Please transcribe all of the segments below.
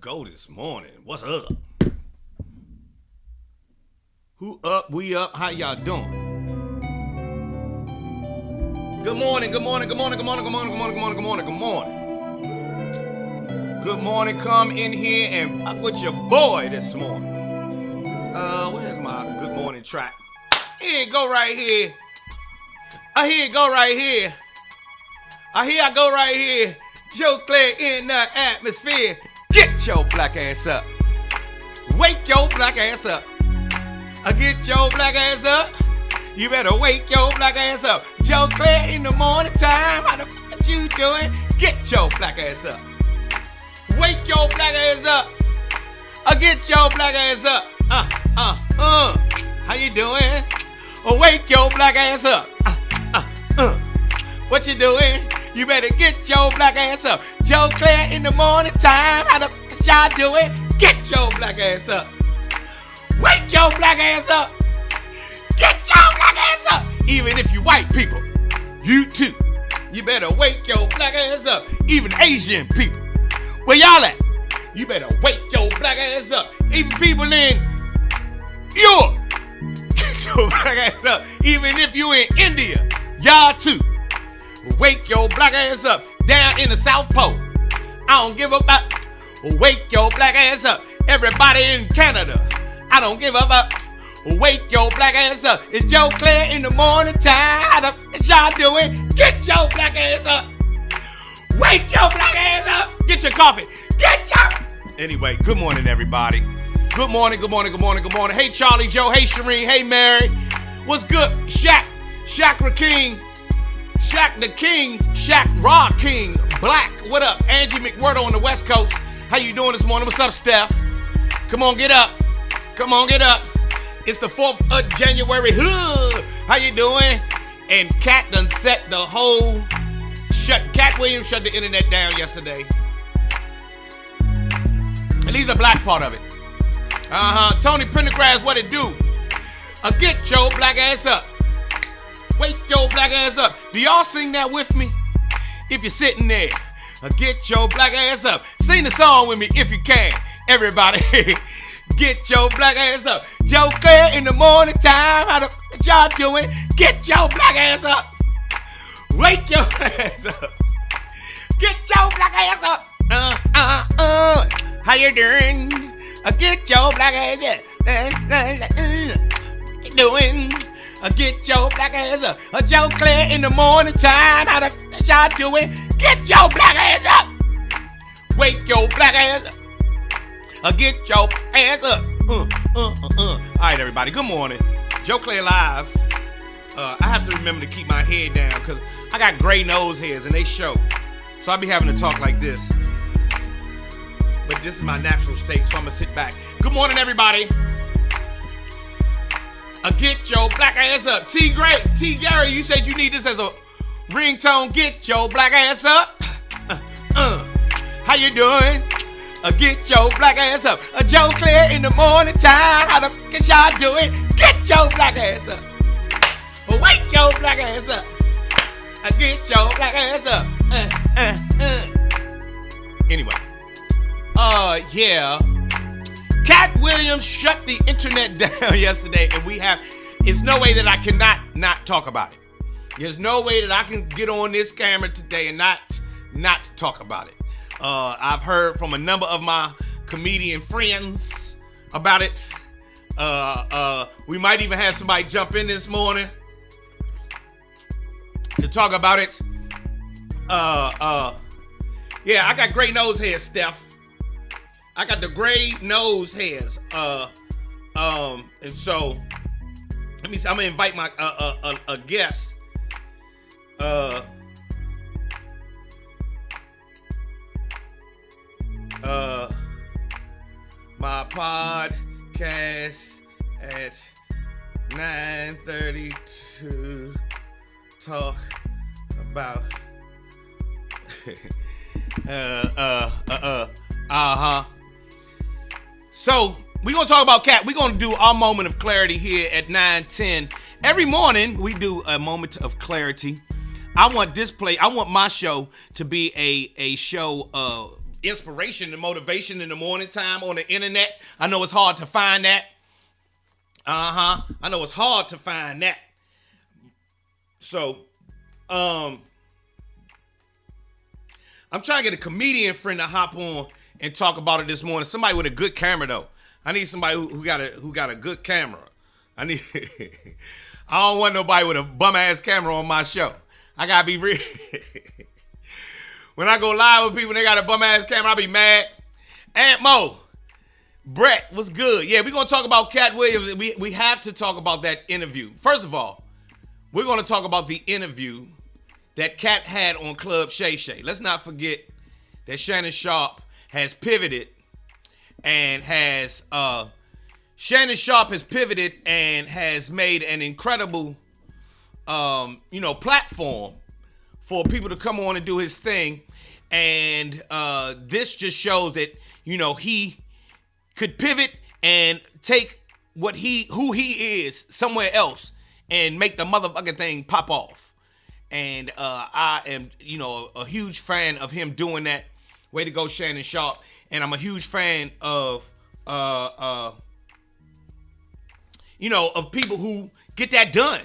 go this morning. What's up? Who up? We up? How y'all doing? Good morning, good morning, good morning, good morning, good morning, good morning, good morning, good morning, good morning. Good morning, come in here and fuck with your boy this morning. Where's my good morning track? Here it go right here. Here it go right here. Here I go right here. Joe Clair in the atmosphere. Get your black ass up. Wake your black ass up. Get your black ass up. You better wake your black ass up. Joe Clair in the morning time. How the fuck you doing? Get your black ass up. Wake your black ass up. Get your black ass up. How you doing? Wake your black ass up. What you doing? You better get your black ass up. Joe Clair in the morning time. How the fuck y'all doing? Get your black ass up. Wake your black ass up. Get your black ass up. Even if you white people, you too. You better wake your black ass up. Even Asian people, where y'all at? You better wake your black ass up. Even people in Europe, get your black ass up. Even if you in India, y'all too. Wake your black ass up. Down in the South Pole, I don't give a fuck. Wake your black ass up. Everybody in Canada, I don't give a fuck. Wake your black ass up. It's Joe Clair in the morning time. How the fuck y'all doing? Get your black ass up. Wake your black ass up. Get your coffee. Get your... Anyway, good morning, everybody. Good morning, good morning, good morning, good morning. Hey, Charlie Joe. Hey, Shireen. Hey, Mary. What's good? Shaq King. Shaq the King, Shaq Raw King, Black, what up? Angie McWhirtle on the West Coast. How you doing this morning? What's up, Steph? Come on, get up. Come on, get up. It's the 4th of January. How you doing? And Cat done set the whole... Cat Williams shut the internet down yesterday. At least the black part of it. Tony Pendergrass, what it do? Get your black ass up. Wake your black ass up. Do y'all sing that with me? If you're sitting there, get your black ass up. Sing the song with me if you can. Everybody, get your black ass up. Joe Clair in the morning time. How the fuck y'all doing? Get your black ass up. Wake your ass up. Get your black ass up. How you doing? Get your black ass up. What you doing? Get your black ass up. Joe Clair in the morning time. How the fuck y'all doing? Get your black ass up. Wake your black ass up. Get your ass up. All right, everybody. Good morning. Joe Clair live. I have to remember to keep my head down because I got gray nose hairs and they show. So I'll be having to talk like this. But this is my natural state, so I'm going to sit back. Good morning, everybody. Get your black ass up. T. Gary, you said you need this as a ringtone. Get your black ass up. How you doing? Get your black ass up. Joe Clair in the morning time. How the fuck is y'all doing? Get your black ass up. Wake your black ass up. Get your black ass up. Anyway. Yeah. Cat Williams shut the internet down yesterday, and it's no way that I cannot not talk about it. There's no way that I can get on this camera today and not talk about it. I've heard from a number of my comedian friends about it. We might even have somebody jump in this morning to talk about it. Yeah, I got gray nose hair, Steph. I got the gray nose hairs. And so let me see. I'm gonna invite my a guest. My podcast at 9:30 to talk about So we're gonna talk about Cat. We're gonna do our moment of clarity here at 9:10. Every morning we do a moment of clarity. I want my show to be a show inspiration and motivation in the morning time on the internet. I know it's hard to find that. I know it's hard to find that. So, I'm trying to get a comedian friend to hop on and talk about it this morning. Somebody with a good camera though. I need somebody who got a good camera. I don't want nobody with a bum ass camera on my show. I gotta be real. When I go live with people and they got a bum ass camera, I be mad. Aunt Mo, Brett, what's good? Yeah, we're gonna talk about Cat Williams. We have to talk about that interview. First of all, we're gonna talk about the interview that Cat had on Club Shay Shay. Let's not forget that Shannon Sharpe has pivoted and has made an incredible platform for people to come on and do his thing. And this just shows that, he could pivot and take who he is somewhere else and make the motherfucking thing pop off. And I am, a huge fan of him doing that. Way to go, Shannon Sharpe. And I'm a huge fan of people who get that done.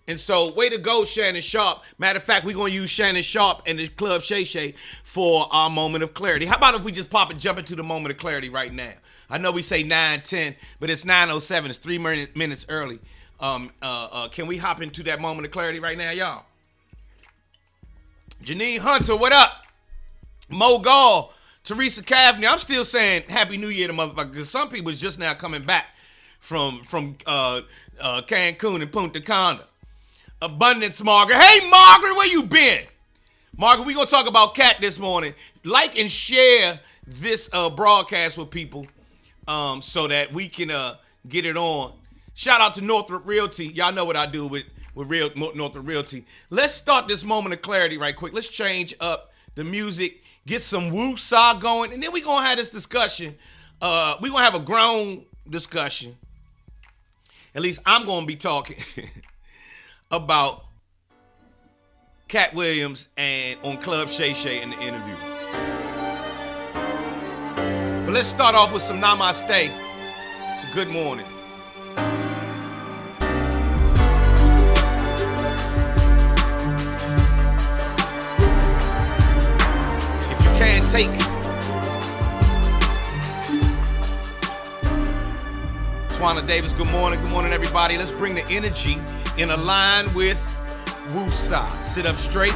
And so, way to go, Shannon Sharpe. Matter of fact, we're going to use Shannon Sharpe and the Club Shay Shay for our moment of clarity. How about if we just pop and jump into the moment of clarity right now? I know we say 9:10, but it's 9:07. It's 3 minutes early. Can we hop into that moment of clarity right now, y'all? Janine Hunter, what up? Mo Gall, Teresa Cavney. I'm still saying Happy New Year to motherfuckers, because some people is just now coming back from Cancun and Punta Cana. Abundance Margaret. Hey, Margaret, where you been? Margaret, we going to talk about Cat this morning. Like and share this broadcast with people so that we can get it on. Shout out to Northrop Realty. Y'all know what I do with Northrop Realty. Let's start this moment of clarity right quick. Let's change up the music, get some woo-saw going, and then we're going to have this discussion. We're going to have a grown discussion. At least I'm going to be talking about Cat Williams and on Club Shay Shay in the interview. But let's start off with some Namaste. Good morning. If you can't take Twana Davis, good morning. Good morning, everybody. Let's bring the energy in a line with Woo-Sa. Sit up straight.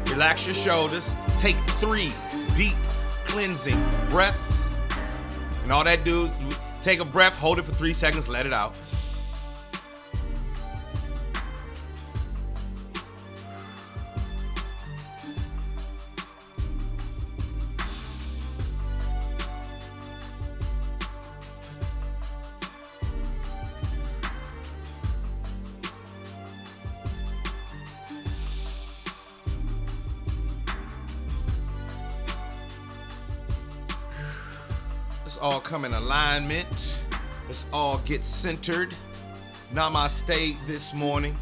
Relax your shoulders. Take 3 deep cleansing breaths. And all that do, take a breath, hold it for 3 seconds, let it out. All come in alignment. Let's all get centered. Namaste this morning.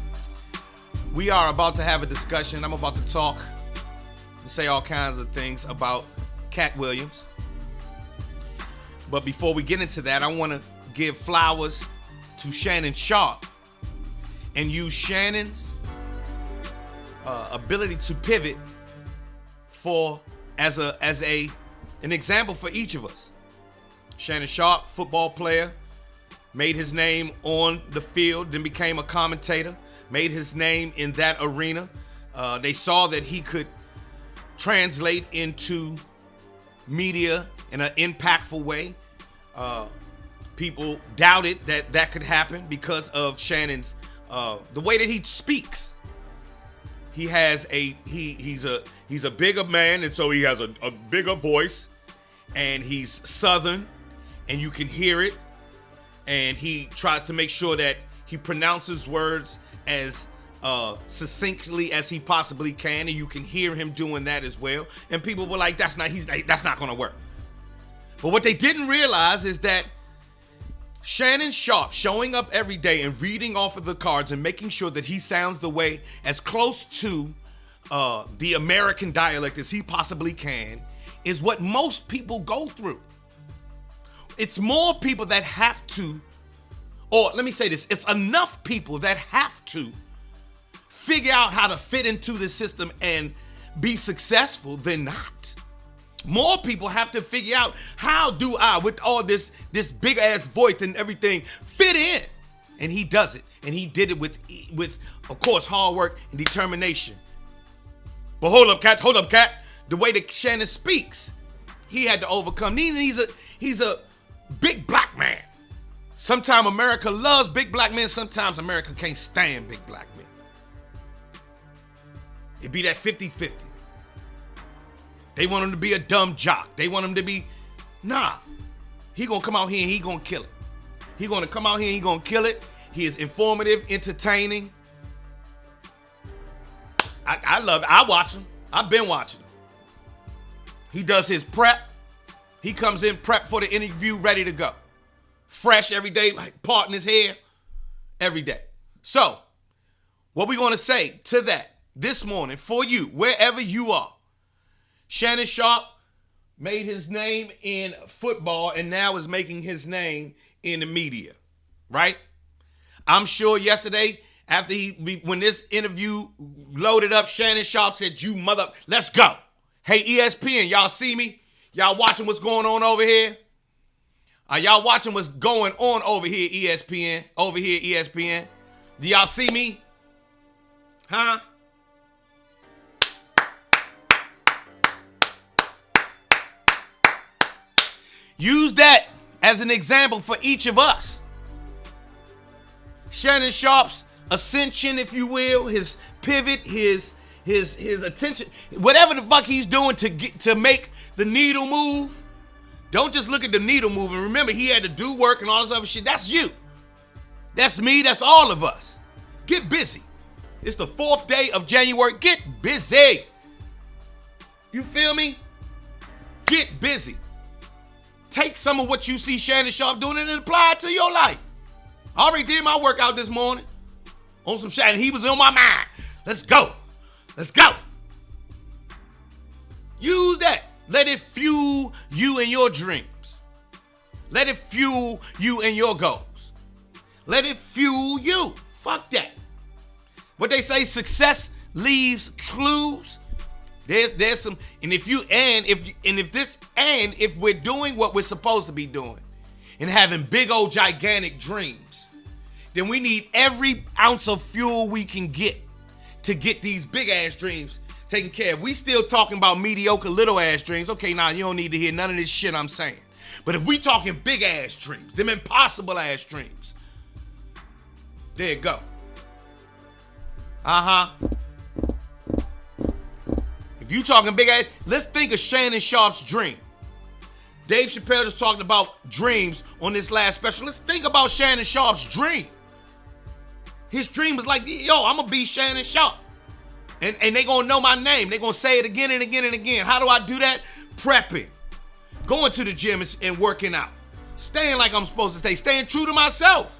We are about to have a discussion. I'm about to talk and say all kinds of things about Cat Williams. But before we get into that, I want to give flowers to Shannon Sharpe and use Shannon's ability to pivot as an example for each of us. Shannon Sharpe, football player, made his name on the field, then became a commentator, made his name in that arena. They saw that he could translate into media in an impactful way. People doubted that could happen because of Shannon's the way that he speaks. He's a bigger man, and so he has a bigger voice, and he's Southern. And you can hear it, and he tries to make sure that he pronounces words as succinctly as he possibly can, and you can hear him doing that as well. And people were like, that's not going to work. But what they didn't realize is that Shannon Sharpe showing up every day and reading off of the cards and making sure that he sounds the way as close to the American dialect as he possibly can, is what most people go through. It's more people that have to, or let me say this, it's enough people that have to figure out how to fit into the system and be successful than not. More people have to figure out, how do I, with all this big ass voice and everything, fit in? And he does it. And he did it with of course, hard work and determination. But hold up, cat. The way that Shannon speaks, he had to overcome. He's a big black man. Sometimes America loves big black men. Sometimes America can't stand big black men. It be that 50-50. They want him to be a dumb jock. They want him to be, nah. He gonna come out here and he gonna kill it. He gonna come out here and he gonna kill it. He is informative, entertaining. I love it. I watch him. I've been watching him. He does his prep. He comes in prep for the interview, ready to go. Fresh every day, like parting his hair every day. So, what we gonna say to that this morning for you, wherever you are, Shannon Sharpe made his name in football and now is making his name in the media, right? I'm sure yesterday, after when this interview loaded up, Shannon Sharpe said, "You mother, let's go." Hey, ESPN, y'all see me? Y'all watching what's going on over here? Are y'all watching what's going on over here, ESPN? Over here, ESPN. Do y'all see me? Huh? Use that as an example for each of us. Shannon Sharpe's ascension, if you will, his pivot, his attention, whatever the fuck he's doing to make the needle move. Don't just look at the needle move. And remember, he had to do work and all this other shit. That's you. That's me. That's all of us. Get busy. It's the 4th day of January. Get busy. You feel me? Get busy. Take some of what you see Shannon Sharpe doing and apply it to your life. I already did my workout this morning on some Shannon. He was on my mind. Let's go. Let's go. Use that. Let it fuel you and your dreams. Let it fuel you and your goals. Let it fuel you. Fuck that. What they say, success leaves clues. There's some, and if we're doing what we're supposed to be doing and having big old gigantic dreams, then we need every ounce of fuel we can get to get these big ass dreams taken care of. We still talking about mediocre little ass dreams. Okay, now you don't need to hear none of this shit I'm saying. But if we talking big ass dreams, them impossible ass dreams, there you go. If you talking big ass, let's think of Shannon Sharpe's dream. Dave Chappelle just talked about dreams on this last special. Let's think about Shannon Sharpe's dream. His dream was like, yo, I'm going to be Shannon Sharpe. And they going to know my name. They going to say it again and again and again. How do I do that? Prepping. Going to the gym and working out. Staying like I'm supposed to stay. Staying true to myself.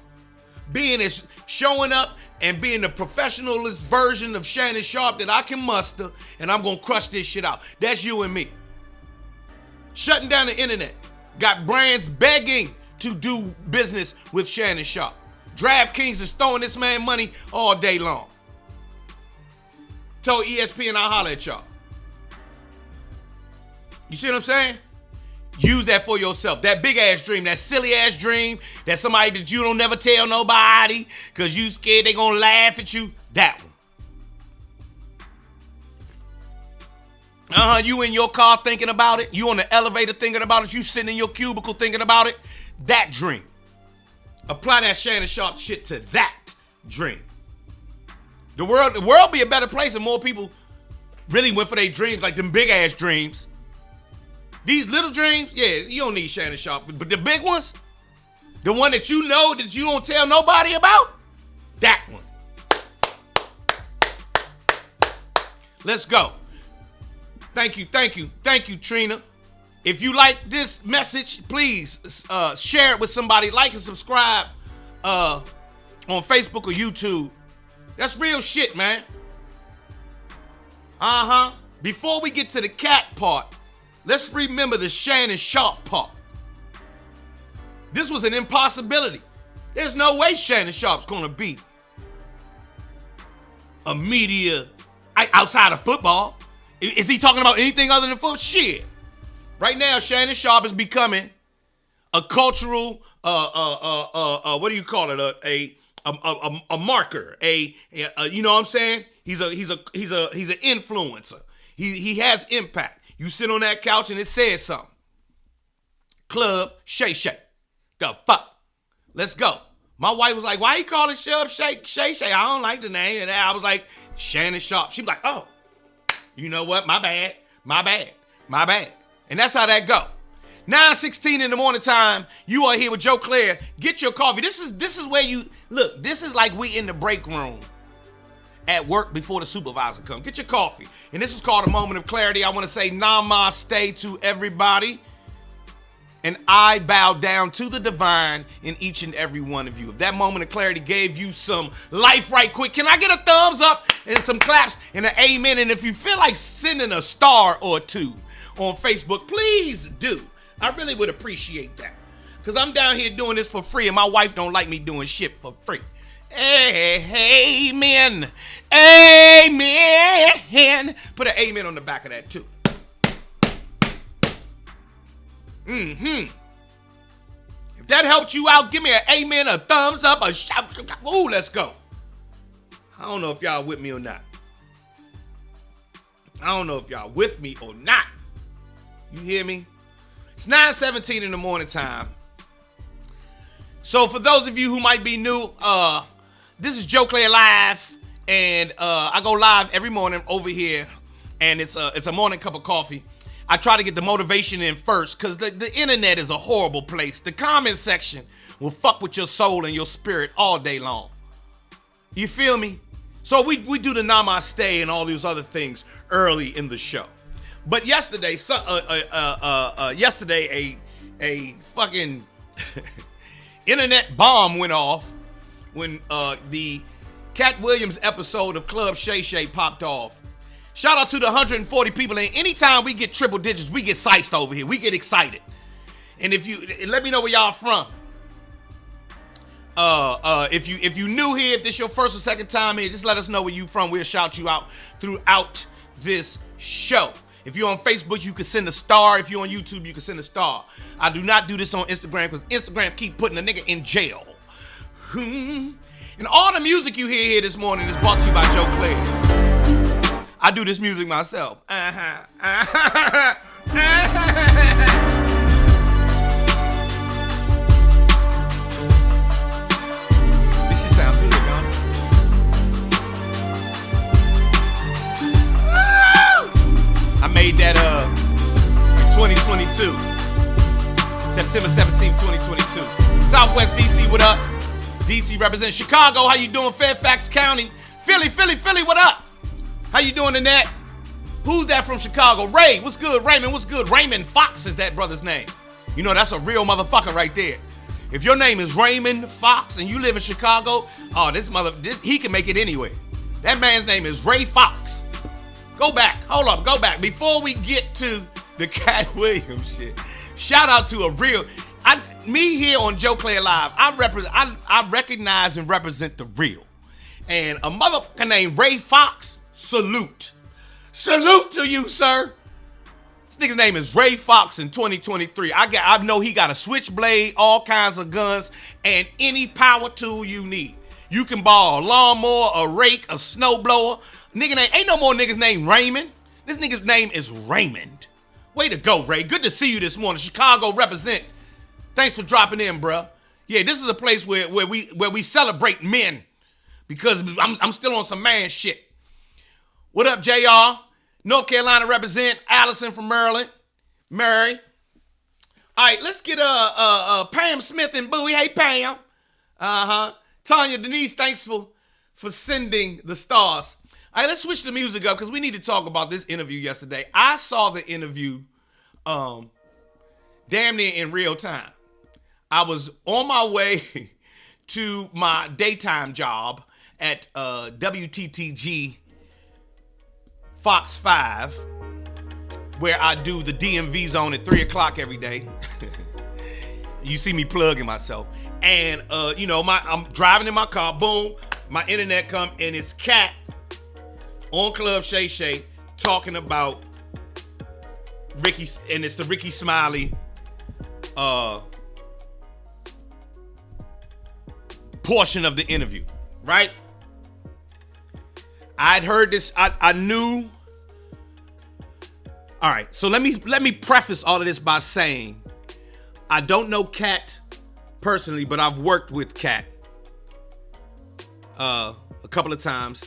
Showing up and being the professionalist version of Shannon Sharpe that I can muster, and I'm going to crush this shit out. That's you and me. Shutting down the internet. Got brands begging to do business with Shannon Sharpe. DraftKings is throwing this man money all day long. Told ESPN I'll holler at y'all. You see what I'm saying? Use that for yourself. That big ass dream, that silly ass dream, that somebody that you don't never tell nobody because you scared they gonna laugh at you. That one. You in your car thinking about it. You on the elevator thinking about it. You sitting in your cubicle thinking about it. That dream. Apply that Shannon Sharpe shit to that dream. The world be a better place if more people really went for their dreams, like them big ass dreams. These little dreams, yeah, you don't need Shannon Sharpe. But the big ones, the one that you know that you don't tell nobody about, that one. Let's go. Thank you, Trina. If you like this message, please share it with somebody. Like and subscribe on Facebook or YouTube. That's real shit, man. Before we get to the cat part, Let's remember the Shannon Sharpe part. This was an impossibility. There's no way Shannon Sharpe's going to be a media outside of football. Is he talking about anything other than football? Shit. Right now, Shannon Sharpe is becoming a cultural, what do you call it? A marker. You know what I'm saying? He's an influencer. He has impact. You sit on that couch and it says something. Club Shay Shay. The fuck? Let's go. My wife was like, why you call it Shub Shay Shay? I don't like the name. And I was like, Shannon Sharpe. She was like, oh, you know what? My bad. And that's how that go. 9:16 in the morning time. You are here with Joe Clair. Get your coffee. This is where you look. This is like we in the break room at work before the supervisor comes. Get your coffee. And this is called a moment of clarity. I want to say namaste to everybody. And I bow down to the divine in each and every one of you. If that moment of clarity gave you some life right quick, can I get a thumbs up and some claps and an amen? And if you feel like sending a star or two on Facebook, please do. I really would appreciate that. Because I'm down here doing this for free and my wife don't like me doing shit for free. Amen. Amen. Put an amen on the back of that too. If that helped you out, give me an amen, a thumbs up, a shout. Ooh, let's go. I don't know if y'all with me or not. You hear me? It's 9:17 in the morning time. So for those of you who might be new, this is Joe Clair Live, and I go live every morning over here, and it's a morning cup of coffee. I try to get the motivation in first because the internet is a horrible place. The comment section will fuck with your soul and your spirit all day long. You feel me? So we do the namaste and all these other things early in the show. But yesterday, a fucking internet bomb went off when the Cat Williams episode of Club Shay Shay popped off. Shout out to the 140 people. And anytime we get triple digits, we get sized over here. We get excited. And let me know where y'all from. If you new here, if this your first or second time here, just let us know where you from. We'll shout you out throughout this show. If you're on Facebook, you can send a star. If you're on YouTube, you can send a star. I do not do this on Instagram because Instagram keep putting a nigga in jail. And all the music you hear here this morning is brought to you by Joe Clair. I do this music myself. This shit sound good, don't it? I made that in 2022. September 17, 2022. Southwest DC, what up? DC represents Chicago. How you doing? Fairfax County. Philly, what up? How you doing in that? Who's that from Chicago? Ray, what's good? Raymond, what's good? Raymond Fox is that brother's name. You know, that's a real motherfucker right there. If your name is Raymond Fox and you live in Chicago, he can make it anywhere. That man's name is Ray Fox. Go back. Before we get to the Cat Williams shit, shout out to a real, me here on Joe Clair Live, I recognize and represent the real. And a motherfucker named Ray Fox, salute to you, sir. This nigga's name is Ray Fox in 2023. I know he got a switchblade, all kinds of guns, and any power tool you need. You can borrow a lawnmower, a rake, a snowblower. Ain't no more niggas named Raymond. This nigga's name is Raymond. Way to go, Ray. Good to see you this morning. Chicago represent. Thanks for dropping in, bro. Yeah, this is a place where we celebrate men because I'm still on some man shit. What up, JR? North Carolina represent. Allison from Maryland. Mary. All right, let's get Pam Smith and Bowie. Hey, Pam. Tanya Denise, thanks for sending the stars. All right, let's switch the music up because we need to talk about this interview yesterday. I saw the interview damn near in real time. I was on my way to my daytime job at WTTG Fox 5 where I do the DMV zone at 3 o'clock every day. You see me plugging myself. And, I'm driving in my car, boom, my internet come, and it's Cat on Club Shay Shay talking about Ricky, and it's the Ricky Smiley portion of the interview, right? I'd heard this, I knew. All right, so let me preface all of this by saying I don't know Cat personally, but I've worked with Cat a couple of times,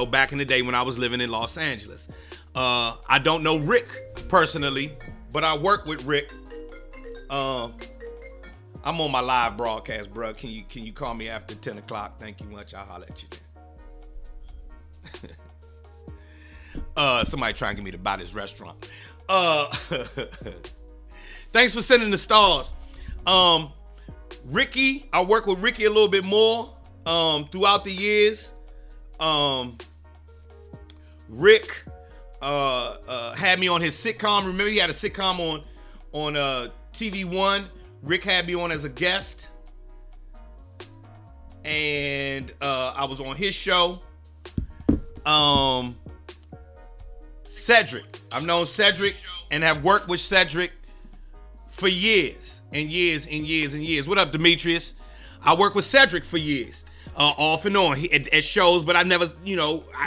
back in the day when I was living in Los Angeles. I don't know Rick personally, but I work with Rick. I'm on my live broadcast, bro. Can you call me after 10 o'clock? Thank you much. I'll holler at you then. Somebody trying to get me to buy this restaurant. Thanks for sending the stars. Ricky, I work with Ricky a little bit more throughout the years. Rick had me on his sitcom. Remember, he had a sitcom on TV One. Rick had me on as a guest, and I was on his show. Cedric, I've known Cedric and have worked with Cedric for years and years and years and years. What up, Demetrius? I worked with Cedric for years, off and on at shows, but I never,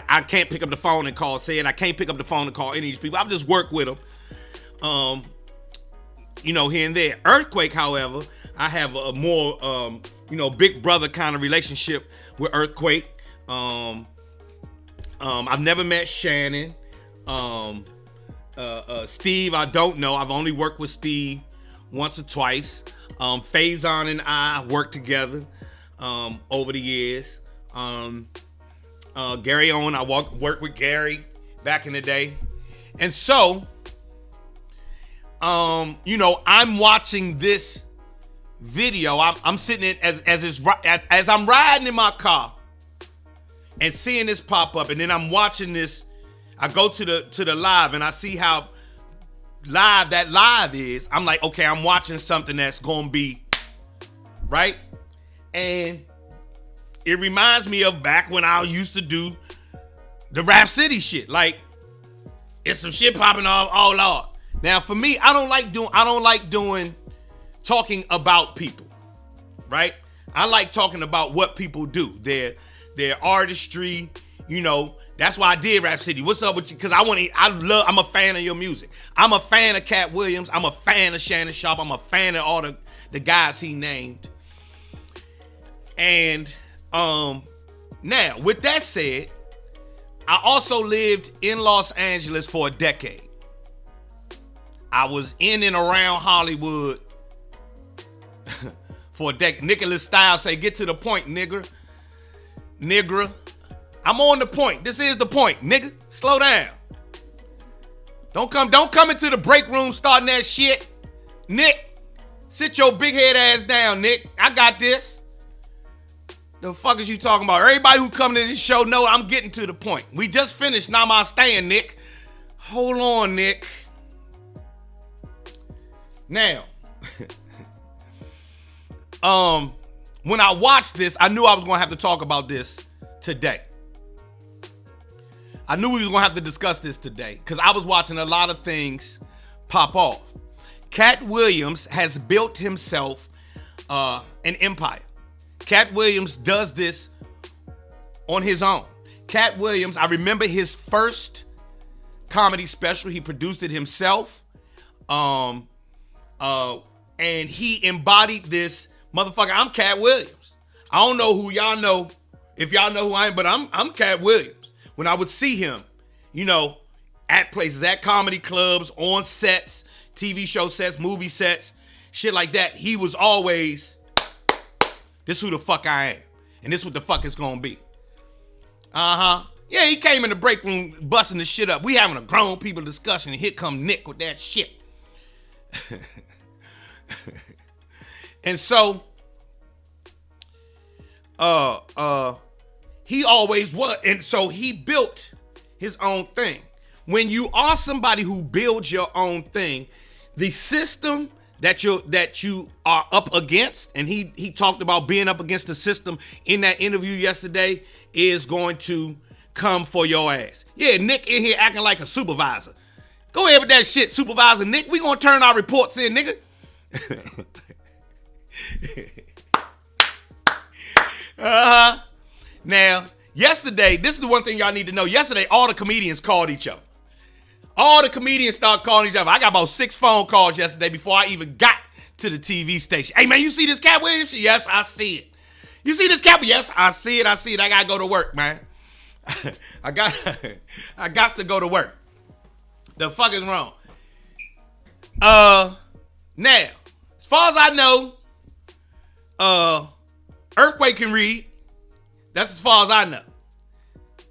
I can't pick up the phone and call Sid. I can't pick up the phone and call any of these people. I've just worked with them, here and there. Earthquake, however, I have a more, big brother kind of relationship with Earthquake. I've never met Shannon. Steve, I don't know. I've only worked with Steve once or twice. Faison and I worked together over the years. Gary Owen, I worked with Gary back in the day. And so, I'm watching this video. I'm sitting as I'm riding in my car and seeing this pop up, and then I'm watching this. I go to the live and I see how live that live is. I'm like, okay, I'm watching something that's gonna be right. And it reminds me of back when I used to do the Rap City shit. Like, it's some shit popping off. Oh Lord. Now for me, I don't like doing talking about people, right? I like talking about what people do, their artistry, That's why I did Rap City. What's up with you? Because I'm a fan of your music. I'm a fan of Cat Williams. I'm a fan of Shannon Sharp. I'm a fan of all the guys he named. And now, with that said, I also lived in Los Angeles for a decade. I was in and around Hollywood for a decade. Nicholas Stiles say, get to the point, nigga. I'm on the point. This is the point, nigga. Slow down. Don't come into the break room starting that shit. Nick, sit your big head ass down, Nick. I got this. The fuck is you talking about? Everybody who come to this show know I'm getting to the point. We just finished Namaste, Nick. Hold on, Nick. Now, when I watched this, I knew I was gonna have to talk about this today. I knew we was gonna have to discuss this today because I was watching a lot of things pop off. Cat Williams has built himself an empire. Cat Williams does this on his own. Cat Williams, I remember his first comedy special. He produced it himself. And he embodied this motherfucker. I'm Cat Williams. I don't know who y'all know, if y'all know who I am, but I'm Cat Williams. When I would see him, at places, at comedy clubs, on sets, TV show sets, movie sets, shit like that, he was always, this who the fuck I am. And this what the fuck it's gonna be. Yeah, he came in the break room busting the shit up. We having a grown people discussion, and here come Nick with that shit. And so, he always was, and so he built his own thing. when you are somebody who builds your own thing, the system that you are up against, and he talked about being up against the system in that interview yesterday, is going to come for your ass. Yeah, Nick in here acting like a supervisor. Go ahead with that shit, Supervisor Nick. We gonna turn our reports in, nigga. Now, yesterday, this is the one thing y'all need to know. Yesterday, all the comedians called each other. All the comedians started calling each other. I got about 6 phone calls yesterday before I even got to the TV station. Hey, man, you see this Cat Williams? Yes, I see it. You see this Cat? Yes, I see it. I got to go to work, man. I got to go to work. The fuck is wrong? Now, as far as I know, Earthquake can read. That's as far as I know.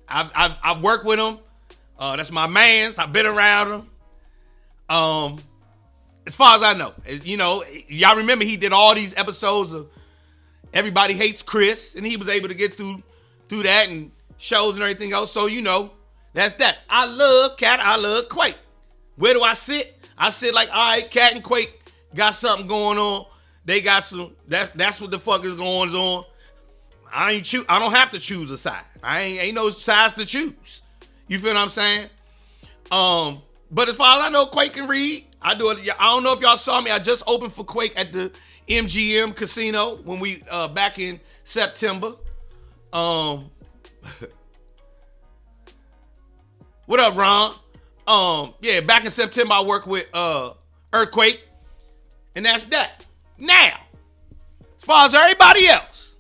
I've worked with him. That's my mans. I've been around him. As far as I know, y'all remember he did all these episodes of Everybody Hates Chris, and he was able to get through that and shows and everything else. So that's that. I love Cat. I love Quake. Where do I sit? I sit like, all right, Cat and Quake got something going on. They got some. That's what the fuck is going on. I don't have to choose a side. Ain't no sides to choose. You feel what I'm saying? But as far as I know, Quake can read. I do it. I don't know if y'all saw me. I just opened for Quake at the MGM Casino when we back in September. What up, Ron? Yeah, back in September I worked with Earthquake, and that's that. Now, as far as everybody else,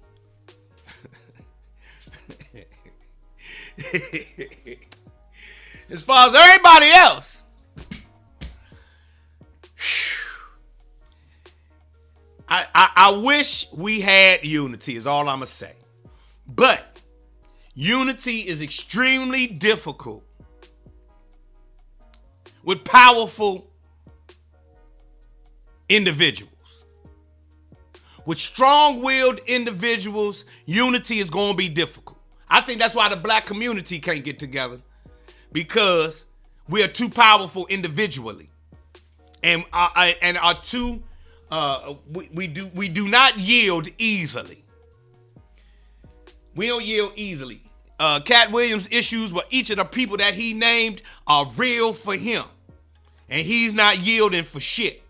as far as everybody else, I wish we had unity is all I'm going to say. But unity is extremely difficult with powerful individuals. With strong-willed individuals, unity is going to be difficult. I think that's why the black community can't get together, because we are too powerful individually, and are too we do not yield easily. We don't yield easily. Cat Williams' issues with each of the people that he named are real for him, and he's not yielding for shit.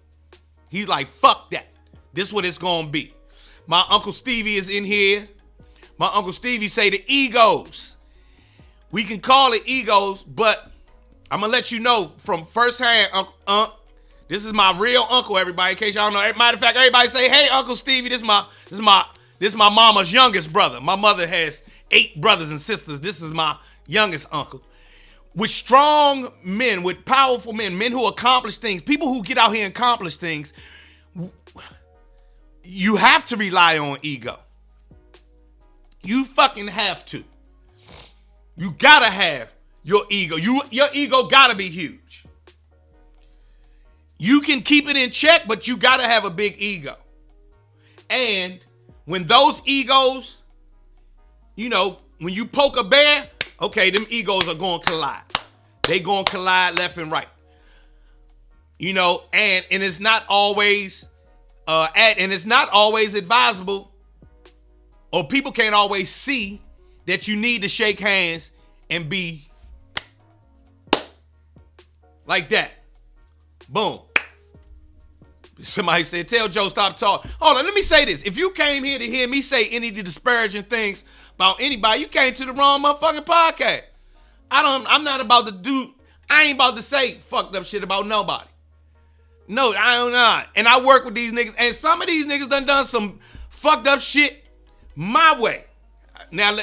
He's like, fuck that. This is what it's gonna be. My Uncle Stevie is in here. My Uncle Stevie say the egos. We can call it egos, but I'm gonna let you know from firsthand, this is my real uncle, everybody, in case y'all don't know. Matter of fact, everybody say, hey, Uncle Stevie, this is my mama's youngest brother. My mother has 8 brothers and sisters. This is my youngest uncle. With strong men, with powerful men who accomplish things, people who get out here and accomplish things, you have to rely on ego. You fucking have to. You gotta have your ego. Your ego gotta be huge. You can keep it in check, but you gotta have a big ego. And when those egos, when you poke a bear, okay, them egos are going to collide. They going to collide left and right. And it's not always advisable, or people can't always see that you need to shake hands and be like that. Boom. Somebody said, tell Joe stop talking. Hold on, let me say this. If you came here to hear me say any disparaging things about anybody, you came to the wrong motherfucking podcast. I ain't about to say fucked up shit about nobody. No, I don't know. And I work with these niggas, and some of these niggas done some fucked up shit my way. Now,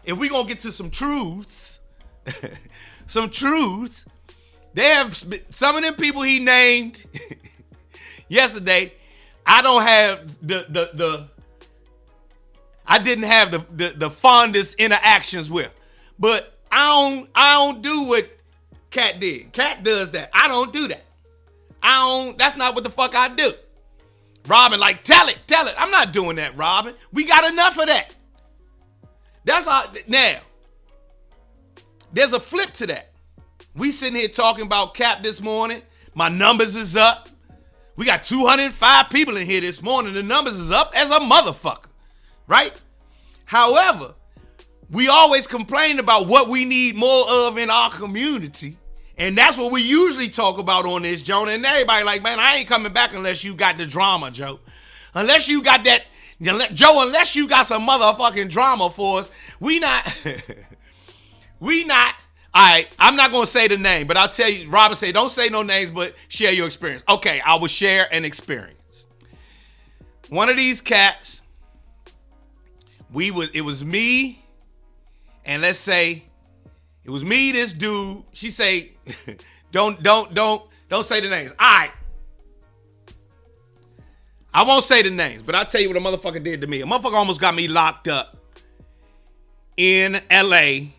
if we gonna get to some truths, they have some of them people he named yesterday. I don't have I didn't have the fondest interactions with, but I don't do what Cat did. Cat does that. I don't do that. That's not what the fuck I do. Robin, like, tell it. I'm not doing that, Robin. We got enough of that. That's all. Now, there's a flip to that. We sitting here talking about Cap this morning. My numbers is up. We got 205 people in here this morning. The numbers is up as a motherfucker, right? However, we always complain about what we need more of in our community. And that's what we usually talk about on this, Jonah. And everybody like, man, I ain't coming back unless you got the drama, Joe. Unless you got that, Joe, unless you got some motherfucking drama for us, we not, all right, I'm not going to say the name, but I'll tell you, Robin said, don't say no names, but share your experience. Okay, I will share an experience. One of these cats, it was me, and let's say, it was me, this dude, she say, don't say the names. All right. I won't say the names, but I'll tell you what a motherfucker did to me. A motherfucker almost got me locked up in L.A.,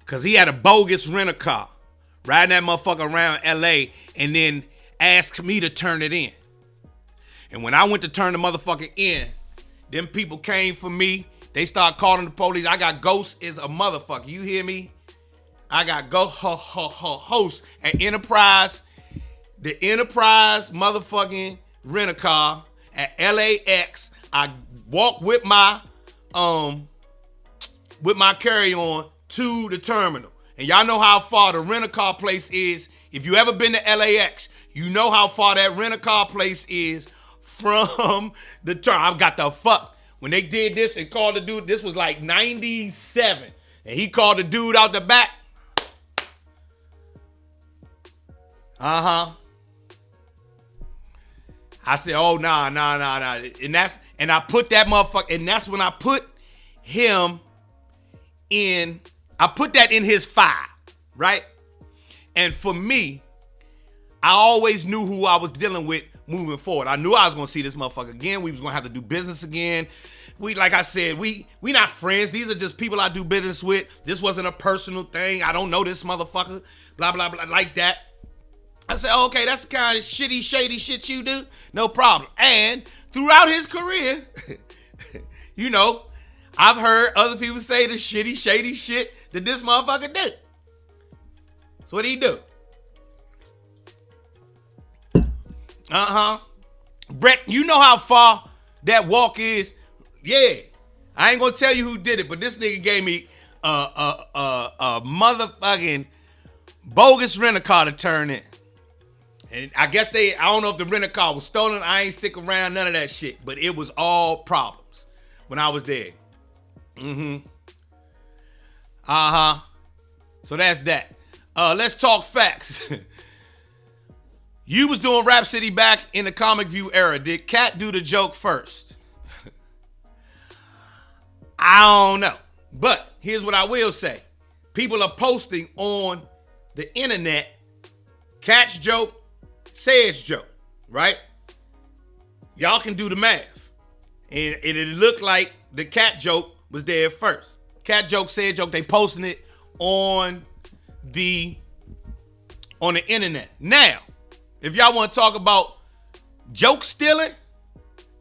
because he had a bogus rent-a-car, riding that motherfucker around L.A., and then asked me to turn it in. And when I went to turn the motherfucker in, them people came for me. They started calling the police. I got ghosts as a motherfucker. You hear me? I got hosts at Enterprise, the Enterprise motherfucking rent-a-car at LAX. I walk with my carry-on to the terminal. And y'all know how far the rent-a-car place is. If you ever been to LAX, you know how far that rent-a-car place is from the terminal. I got the fuck. When they did this and called the dude, this was like 97. And he called the dude out the back. I said, oh, nah. And I put that motherfucker, and that's when I put him in, I put that in his file, right? And for me, I always knew who I was dealing with moving forward. I knew I was going to see this motherfucker again. We was going to have to do business again. Like I said, we not friends. These are just people I do business with. This wasn't a personal thing. I don't know this motherfucker, blah, blah, blah, like that. I said, oh, okay, that's the kind of shitty, shady shit you do. No problem. And throughout his career, you know, I've heard other people say the shitty, shady shit that this motherfucker did. So what did he do? Brett, you know how far that walk is? Yeah. I ain't gonna tell you who did it, but this nigga gave me a motherfucking bogus rent-a-car to turn in. And I guess I don't know if the rent-a-car was stolen. I ain't stick around, none of that shit. But it was all problems when I was there. So that's that. Let's talk facts. You was doing Rap City back in the Comic View era. Did Cat do the joke first? I don't know. But here's what I will say. People are posting on the internet Cat's joke, Said's joke, right? Y'all can do the math. And it looked like the Cat joke was there first. Cat joke, Said joke, they posting it on the internet. Now, if y'all want to talk about joke stealing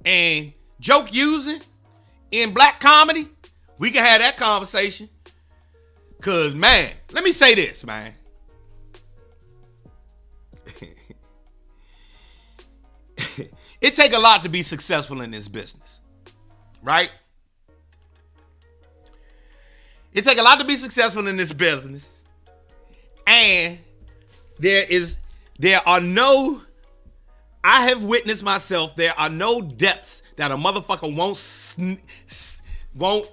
and joke using in black comedy, we can have that conversation. Cause man, let me say this, man. It take a lot to be successful in this business, right? It take a lot to be successful in this business. And I have witnessed myself, there are no depths that a motherfucker won't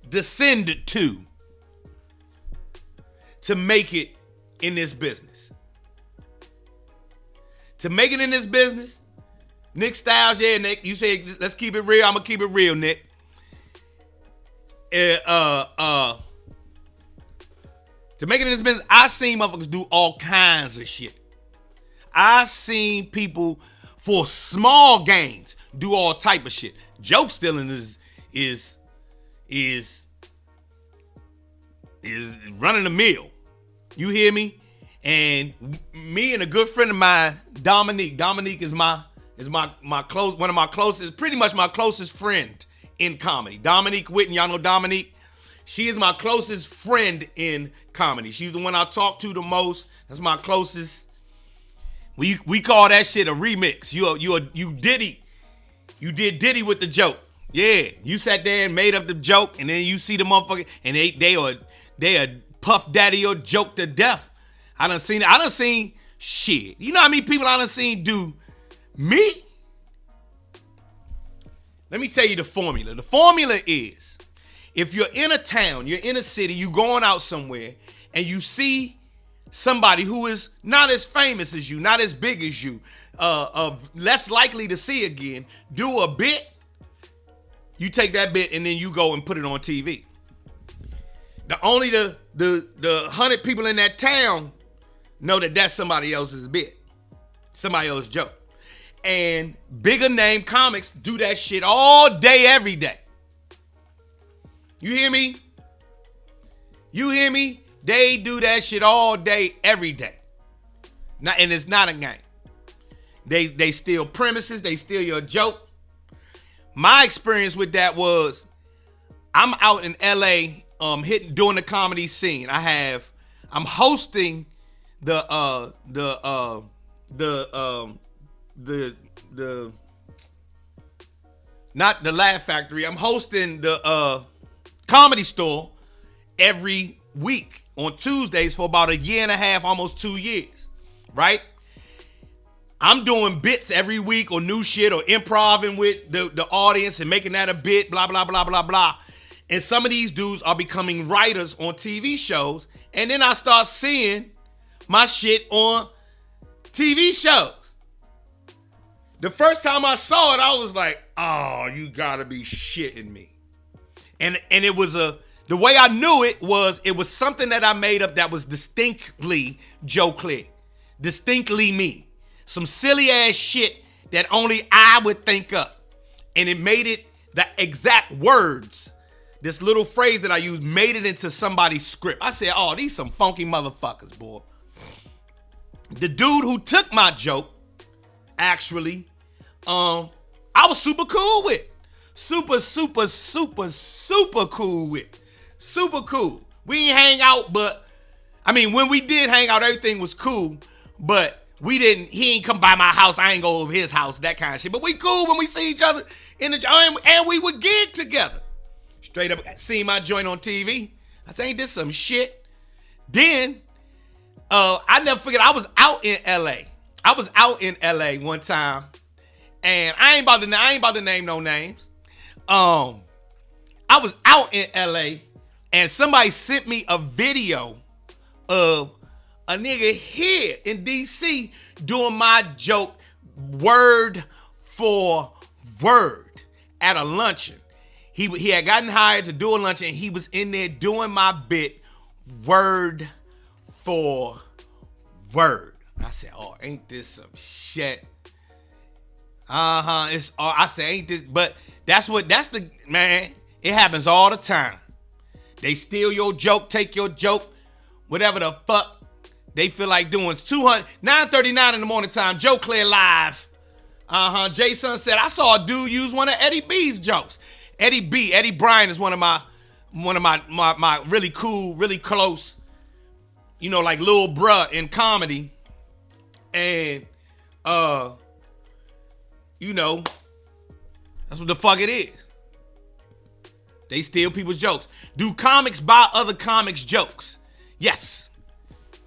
descend to make it in this business. To make it in this business, Nick Styles, yeah, Nick, you say, let's keep it real. I'm going to keep it real, Nick. To make it in this business, I seen motherfuckers do all kinds of shit. I seen people for small gains do all type of shit. Joke stealing is running a mill. You hear me? And me and a good friend of mine, Dominique. Dominique is my pretty much my closest friend in comedy. Dominique Whitten, y'all know Dominique. She is my closest friend in comedy. She's the one I talk to the most. That's my closest. We call that shit a remix. You Diddy. You did Diddy with the joke. Yeah, you sat there and made up the joke, and then you see the motherfucker, and they are Puff Daddy your joke to death. I done seen shit. You know how many people I done seen do me? Let me tell you the formula. The formula is, if you're in a town, you're in a city, you going out somewhere, and you see somebody who is not as famous as you, not as big as you, less likely to see again, do a bit, you take that bit and then you go and put it on TV. Only the 100 people in that town know that that's somebody else's bit, somebody else's joke. And bigger name comics do that shit all day, every day. You hear me? You hear me? They do that shit all day, every day. And it's not a game. They steal premises. They steal your joke. My experience with that was, I'm out in LA, doing the comedy scene. I'm hosting the not the Laugh Factory. I'm hosting the Comedy Store every week on Tuesdays for about a year and a half, almost 2 years, right? I'm doing bits every week or new shit or improvising with the audience and making that a bit, blah, blah, blah, blah, blah. And some of these dudes are becoming writers on TV shows. And then I start seeing my shit on TV shows. The first time I saw it, I was like, oh, you gotta be shitting me. And it was the way I knew it was something that I made up that was distinctly Joe Clair. Distinctly me. Some silly ass shit that only I would think up. And it made it the exact words. This little phrase that I used made it into somebody's script. I said, oh, these some funky motherfuckers, boy. The dude who took my joke, actually, I was super cool with. Super cool with. Super cool. We ain't hang out, but, I mean, when we did hang out, everything was cool, but he ain't come by my house, I ain't go over his house, that kind of shit. But we cool when we see each other in the, and we would gig together. Straight up, seen my joint on TV. I said, ain't this some shit? Then, I never forget, I was out in LA one time, and I ain't about to name no names. I was out in LA, and somebody sent me a video of a nigga here in DC doing my joke word for word at a luncheon. He had gotten hired to do a luncheon, and he was in there doing my bit word for word. I said, oh, ain't this some shit? I said, ain't this, but that's the, man, it happens all the time. They steal your joke, take your joke, whatever the fuck they feel like doing. It's 9:39 in the morning time, Joe Clair live. Jason said, I saw a dude use one of Eddie B's jokes. Eddie Bryan is one of my really cool, really close, like little bruh in comedy. And, that's what the fuck it is. They steal people's jokes. Do comics buy other comics' jokes? Yes.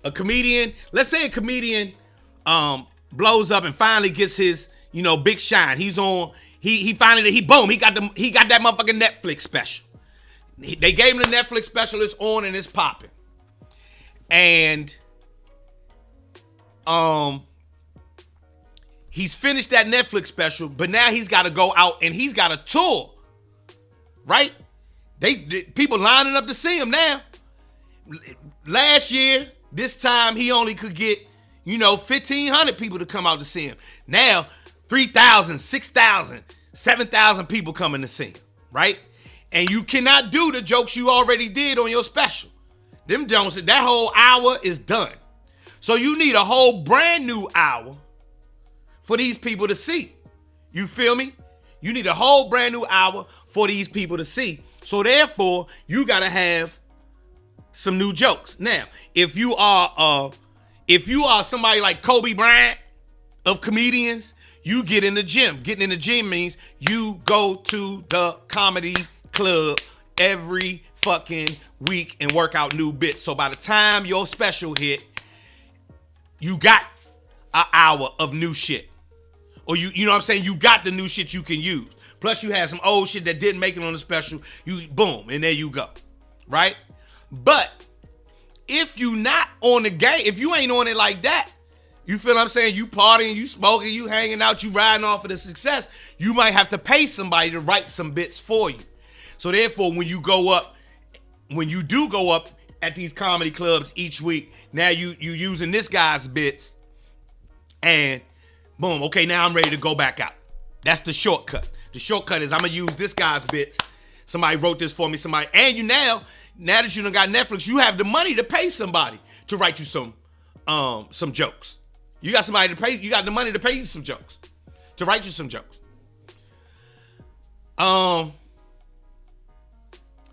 A comedian, let's say a comedian blows up and finally gets his, big shine. He's on, he finally, he got that motherfucking Netflix special. They gave him the Netflix special, it's on and it's popping. And he's finished that Netflix special, but now he's got to go out and he's got a tour, right? People lining up to see him now. Last year, this time he only could get, 1,500 people to come out to see him. Now, 3,000, 6,000, 7,000 people coming to see him, right? And you cannot do the jokes you already did on your special. Them jokes, that whole hour is done. So you need a whole brand new hour for these people to see. You feel me? You need a whole brand new hour for these people to see. So therefore, you gotta have some new jokes. Now, if you are somebody like Kobe Bryant of comedians, you get in the gym. Getting in the gym means you go to the comedy club every fucking week and work out new bits. So by the time your special hit, you got an hour of new shit. Or you know what I'm saying? You got the new shit you can use. Plus you had some old shit that didn't make it on the special. You boom, and there you go. Right? But if you not on the game, if you ain't on it like that, you feel what I'm saying? You partying, you smoking, you hanging out, you riding off of the success, you might have to pay somebody to write some bits for you. So therefore, when you do go up at these comedy clubs each week, now you using this guy's bits, and boom, okay, now I'm ready to go back out. That's the shortcut. The shortcut is I'm gonna use this guy's bits. Somebody wrote this for me, and you now that you done got Netflix, you have the money to pay somebody to write you some jokes. You got somebody to pay, you got the money to pay you some jokes, to write you some jokes.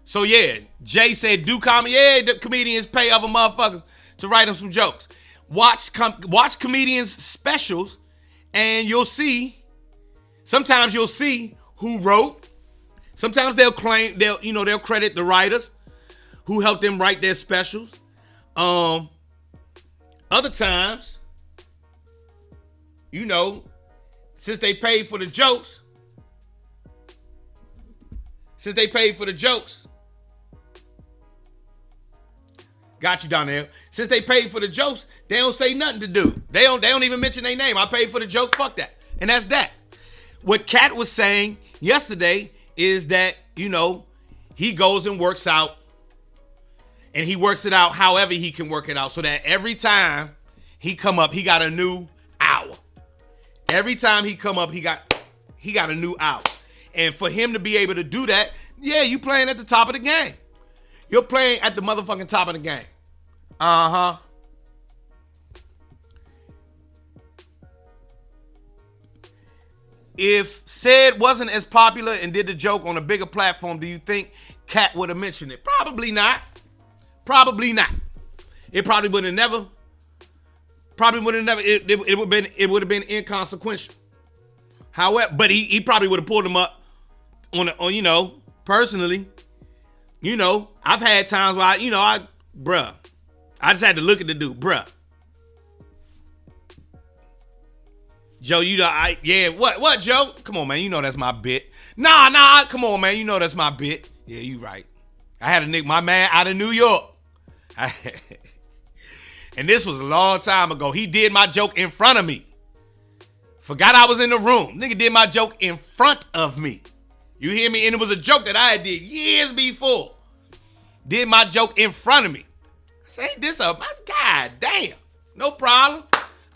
So yeah, Jay said, do comedy. Yeah, the comedians pay other motherfuckers to write them some jokes. Watch comedians specials, and you'll see. Sometimes you'll see who wrote. Sometimes they'll credit the writers who helped them write their specials. Other times, since they paid for the jokes, got you, Donnell. Since they paid for the jokes, they don't say nothing to do. They don't even mention their name. I paid for the joke, fuck that. And that's that. What Kat was saying yesterday is that, he goes and works out, and he works it out however he can work it out, so that every time he come up, he got a new hour. Every time he come up, he got a new hour. And for him to be able to do that, yeah, you playing at the top of the game. You're playing at the motherfucking top of the game. Uh-huh. If Said wasn't as popular and did the joke on a bigger platform, do you think Kat would have mentioned it? Probably not. Probably not. It probably would have never. It would have been inconsequential. However, but he probably would have pulled him up on personally. I've had times where I just had to look at the dude, bruh. Joe, what, Joe? Come on, man, that's my bit. Nah, come on, man, that's my bit. Yeah, you right. I had a nigga, my man out of New York. And this was a long time ago. He did my joke in front of me. Forgot I was in the room. Nigga did my joke in front of me. You hear me? And it was a joke that I did years before. Did my joke in front of me. I said, ain't this up? God damn. No problem.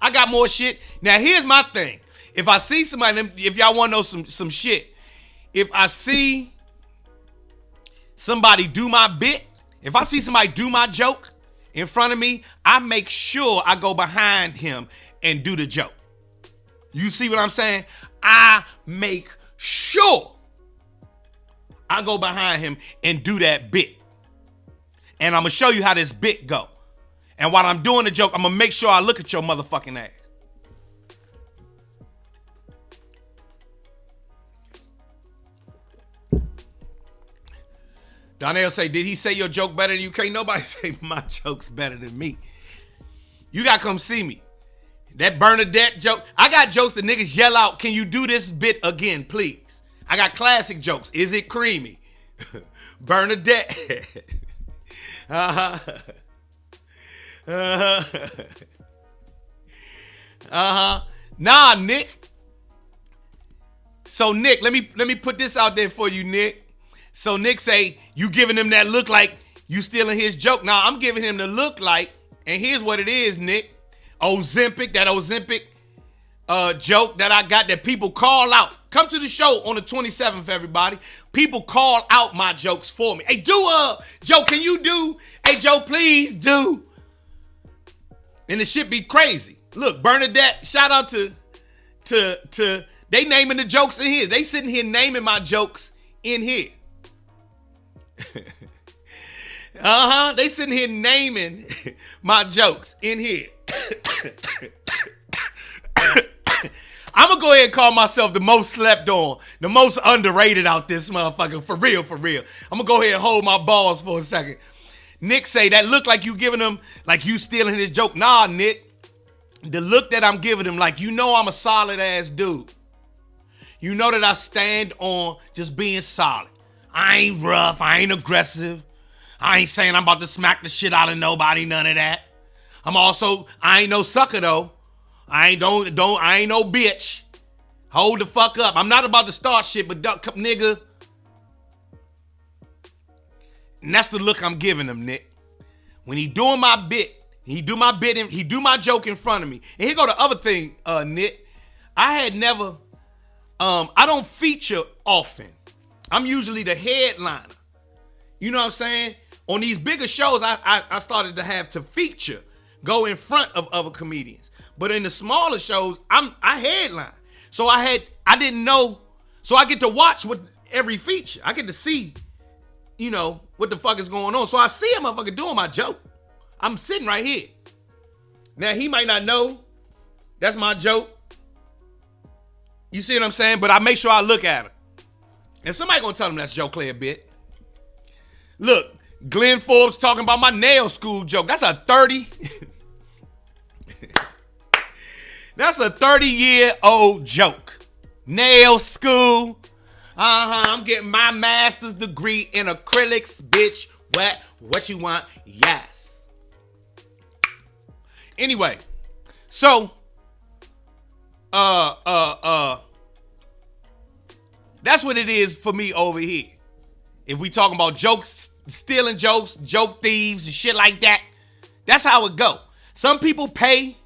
I got more shit. Now, here's my thing. If I see somebody, if y'all want to know some shit, if I see somebody do my bit, if I see somebody do my joke in front of me, I make sure I go behind him and do the joke. You see what I'm saying? I make sure I go behind him and do that bit. And I'm going to show you how this bit go. And while I'm doing the joke, I'm going to make sure I look at your motherfucking ass. Donnell say, did he say your joke better than you? Can't nobody say my joke's better than me. You got to come see me. That Bernadette joke. I got jokes that niggas yell out, can you do this bit again, please? I got classic jokes. Is it creamy? Bernadette. Uh-huh. Uh-huh. Uh-huh. Nah, Nick. So, Nick, let me put this out there for you, Nick. So Nick say, you giving him that look like you stealing his joke. Now I'm giving him the look like, and here's what it is, Nick. That Ozempic joke that I got that people call out. Come to the show on the 27th, everybody. People call out my jokes for me. Hey, Joe, can you do? Hey, Joe, please do. And the shit be crazy. Look, Bernadette, shout out to they naming the jokes in here. They sitting here naming my jokes in here. They sitting here naming my jokes in here. I'm going to go ahead and call myself the most slept on, the most underrated out this motherfucker. For real, for real. I'm going to go ahead and hold my balls for a second. Nick say, that look like you giving him, like you stealing his joke. Nah, Nick. The look that I'm giving him, like, you know I'm a solid ass dude. You know that I stand on just being solid. I ain't rough. I ain't aggressive. I ain't saying I'm about to smack the shit out of nobody, none of that. I ain't no sucker though. I ain't no bitch. Hold the fuck up. I'm not about to start shit, but nigga. And that's the look I'm giving him, Nick. When he doing my bit, he do my joke in front of me. And here go the other thing, Nick. I had never, I don't feature often. I'm usually the headliner. You know what I'm saying? On these bigger shows, I started to have to feature, go in front of other comedians. But in the smaller shows, I headline. So I didn't know. So I get to watch with every feature. I get to see, what the fuck is going on. So I see a motherfucker doing my joke. I'm sitting right here. Now he might not know that's my joke. You see what I'm saying? But I make sure I look at him. And somebody gonna tell him that's Joe Clair bit. Look, Glenn Forbes talking about my nail school joke. That's a 30. That's a 30-year-old joke. Nail school. I'm getting my master's degree in acrylics, bitch. What you want? Yes. Anyway, so that's what it is for me over here. If we talking about jokes, stealing jokes, joke thieves and shit like that, that's how it go. Some people pay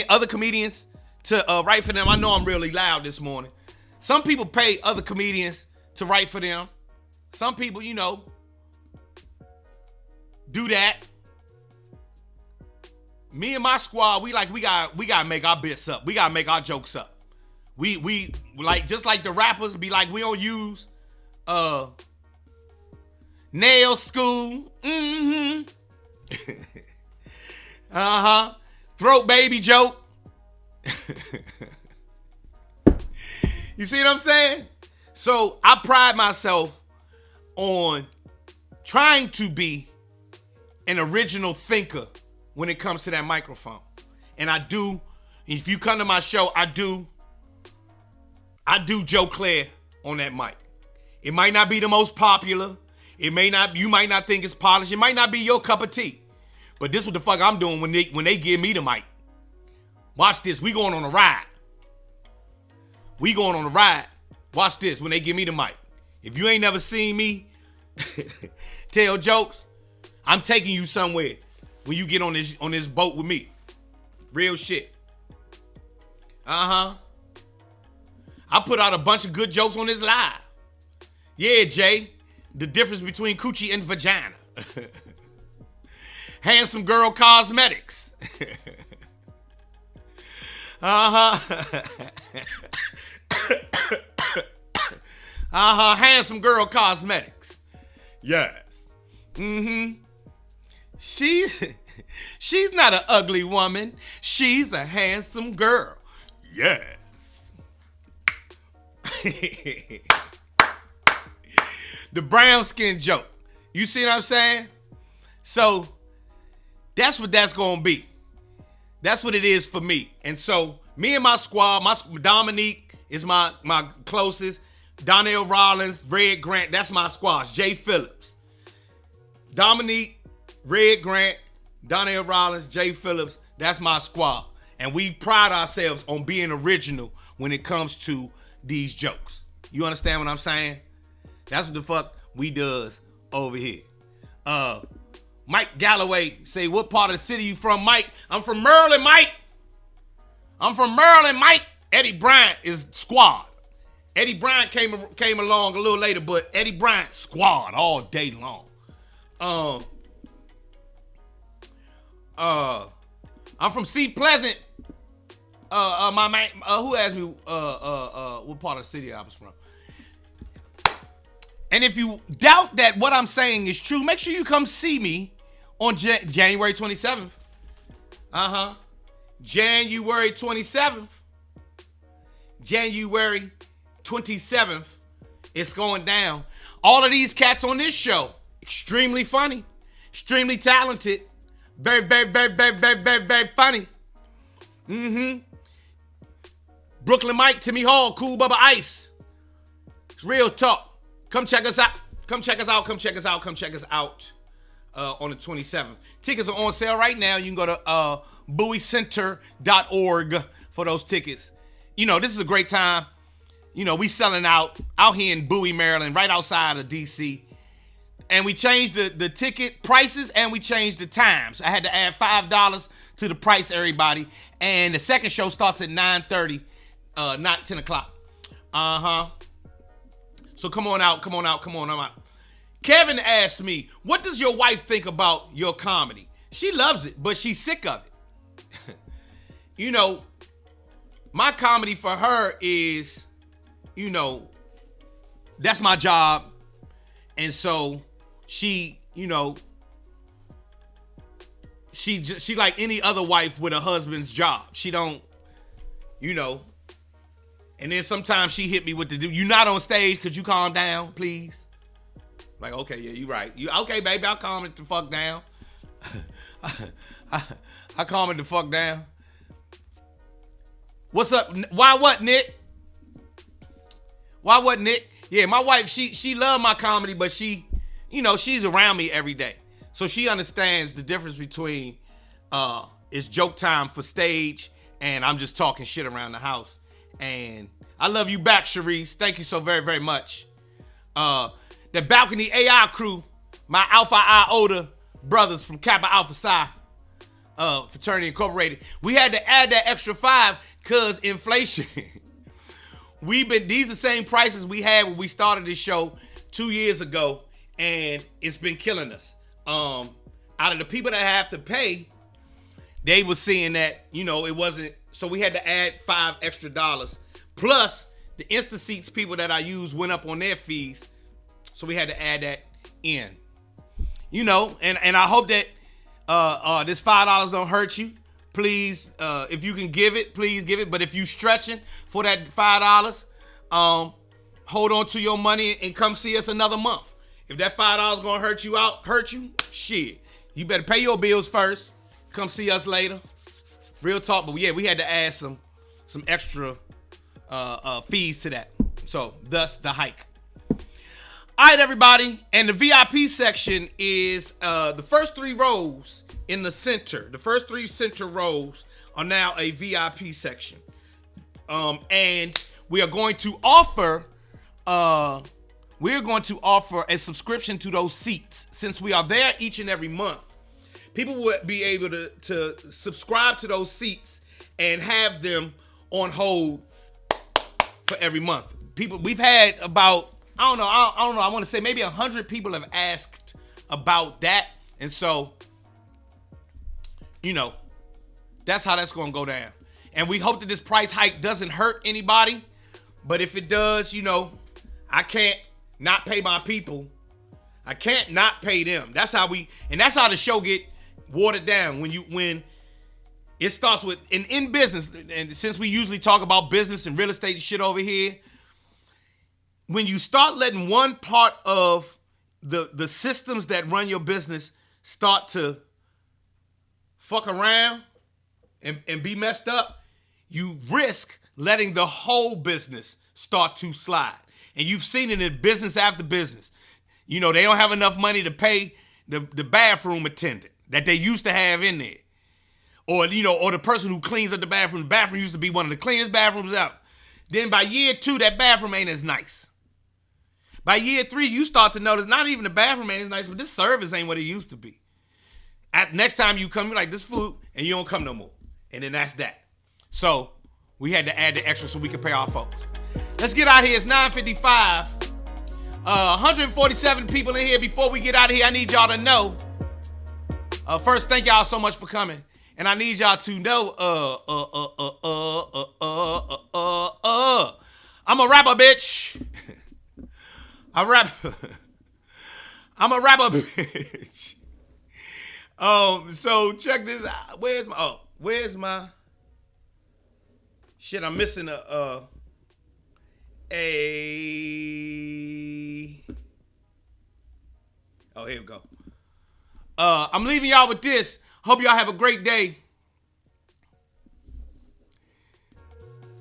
other comedians to write for them. I know I'm really loud this morning. Some people pay other comedians to write for them. Some people, do that. Me and my squad, we gotta make our bits up. We gotta make our jokes up. We like, just like the rappers be like, we don't use nail school. Throat baby joke. You see what I'm saying? So I pride myself on trying to be an original thinker when it comes to that microphone. And I do, if you come to my show, I do Joe Clair on that mic. It might not be the most popular. You might not think it's polished. It might not be your cup of tea. But this is what the fuck I'm doing when they give me the mic. Watch this. We going on a ride. Watch this when they give me the mic. If you ain't never seen me tell jokes, I'm taking you somewhere when you get on this boat with me. Real shit. I put out a bunch of good jokes on this live. Yeah, Jay. The difference between coochie and vagina. Handsome Girl Cosmetics. Handsome Girl Cosmetics. Yes. She's not an ugly woman. She's a handsome girl. Yes. The brown skin joke. You see what I'm saying? So that's what that's gonna be. That's what it is for me. And so me and my squad, Dominique is my closest. Donnell Rollins, Red Grant, that's my squad. Jay Phillips. Dominique, Red Grant, Donnell Rollins, Jay Phillips, that's my squad. And we pride ourselves on being original when it comes to these jokes. You understand what I'm saying? That's what the fuck we does over here. Mike Galloway say, what part of the city you from, Mike? I'm from Maryland, Mike. Eddie Bryant is squad. Eddie Bryant came along a little later, but Eddie Bryant squad all day long. I'm from Sea Pleasant. My man, who asked me what part of the city I was from? And if you doubt that what I'm saying is true, make sure you come see me on January 27th. January 27th. January 27th. It's going down. All of these cats on this show, extremely funny, extremely talented, very, very, very, very, very, very, very funny. Brooklyn Mike, Timmy Hall, Cool Bubba Ice. It's real talk. Come check us out. Come check us out. Come check us out. Come check us out on the 27th. Tickets are on sale right now. You can go to buoycenter.org for those tickets. You know, this is a great time. You know, we selling out here in Bowie, Maryland, right outside of D.C. And we changed the ticket prices and we changed the times. I had to add $5 to the price, everybody. And the second show starts at 9:30, not 10 o'clock. So come on out. Kevin asked me, what does your wife think about your comedy? She loves it, but she's sick of it. You know, my comedy for her is, you know, that's my job. And so she, you know, she like any other wife with a husband's job. She don't, you know. And then sometimes she hit me with you not on stage, could you calm down, please? Like, okay, yeah, you right. Okay, baby, I'll calm it the fuck down. I calm it the fuck down. What's up? Why what, Nick? Why what, Nick? Yeah, my wife, she love my comedy, but she, you know, she's around me every day. So she understands the difference between it's joke time for stage and I'm just talking shit around the house. And I love you back, Sharice. Thank you so very, very much. The Balcony AI crew, my Alpha Iota brothers from Kappa Alpha Psi Fraternity Incorporated. We had to add that extra 5 because inflation. These are the same prices we had when we started this show 2 years ago, and it's been killing us. Out of the people that have to pay, they were seeing that, you know, it wasn't, so we had to add $5 extra. Plus, the Insta Seats people that I use went up on their fees, so we had to add that in. You know, and I hope that this $5 don't hurt you. Please, if you can give it, please give it. But if you stretching for that $5, hold on to your money and come see us another month. If that $5 gonna hurt you, shit, you better pay your bills first. Come see us later. Real talk, but yeah, we had to add some extra fees to that. So thus the hike. All right, everybody, and the VIP section is the first 3 rows in the center. The first 3 center rows are now a VIP section, and we are going to offer a subscription to those seats. Since we are there each and every month, people will be able to subscribe to those seats and have them on hold for every month. People, we've had about, I don't know, I want to say maybe 100 people have asked about that. And so, you know, that's how that's going to go down. And we hope that this price hike doesn't hurt anybody. But if it does, you know, I can't not pay my people. I can't not pay them. That's how the show get watered down. When it starts with, in business, and since we usually talk about business and real estate shit over here, when you start letting one part of the systems that run your business start to fuck around and be messed up, you risk letting the whole business start to slide. And you've seen it in business after business. You know, they don't have enough money to pay the bathroom attendant that they used to have in there. Or, you know, or the person who cleans up the bathroom. The bathroom used to be one of the cleanest bathrooms out. Then by year 2, that bathroom ain't as nice. By year 3, you start to notice not even the bathroom ain't as nice, but this service ain't what it used to be. Next time you come, you're like, this food, and you don't come no more. And then that's that. So we had to add the extra so we could pay our folks. Let's get out of here. It's 9:55. 147 people in here. Before we get out of here, I need y'all to know. First, thank y'all so much for coming. And I need y'all to know, I'm a rapper, bitch. I'm a rapper, bitch. So check this out. Where's my shit? I'm missing a oh, here we go. I'm leaving y'all with this. Hope y'all have a great day.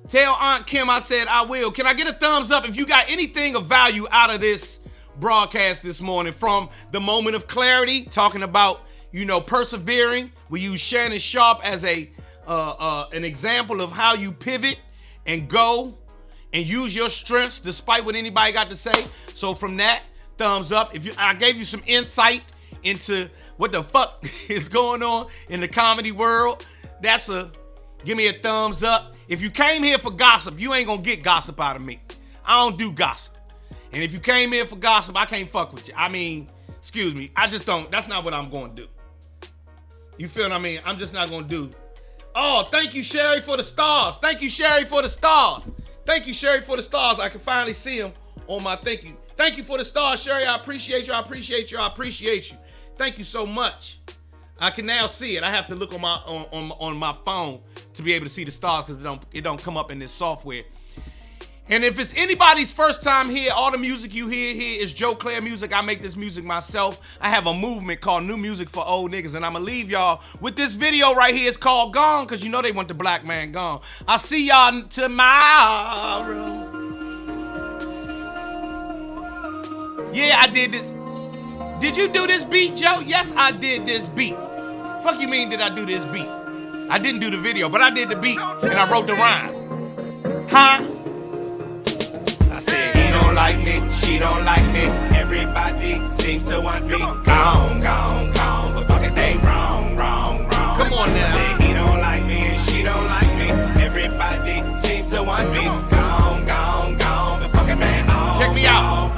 Tell Aunt Kim I said I will. Can I get a thumbs up if you got anything of value out of this broadcast this morning? From the moment of clarity, talking about, persevering. We use Shannon Sharp as an example of how you pivot and go and use your strengths despite what anybody got to say. So from that, thumbs up. I gave you some insight into what the fuck is going on in the comedy world. Give me a thumbs up. If you came here for gossip, you ain't gonna get gossip out of me. I don't do gossip. And if you came here for gossip, I can't fuck with you. I mean, excuse me, I just don't. That's not what I'm gonna do. You feel what I mean? I'm just not gonna do. Oh, thank you, Sherry, for the stars. Thank you, Sherry, for the stars. Thank you, Sherry, for the stars. I can finally see them on my thank you. Thank you for the stars, Sherry. I appreciate you. I appreciate you. I appreciate you. Thank you so much. I can now see it. I have to look on my phone to be able to see the stars because it don't come up in this software. And if it's anybody's first time here, all the music you hear here is Joe Clair music. I make this music myself. I have a movement called New Music for Old Niggas, and I'm gonna leave y'all with this video right here. It's called Gone, because you know they want the black man gone. I'll see y'all tomorrow. Yeah, I did this. Did you do this beat, Joe? Yes, I did this beat. Fuck you mean did I do this beat? I didn't do the video, but I did the beat, and I wrote the rhyme. Huh? I said he don't like me, she don't like me. Everybody seems to want me gone, gone, gone. But fuck it, they wrong, wrong, wrong. Come on now. I said he don't like me and she don't like me. Everybody seems to want me gone, gone, gone. But fuck it, man, check me out.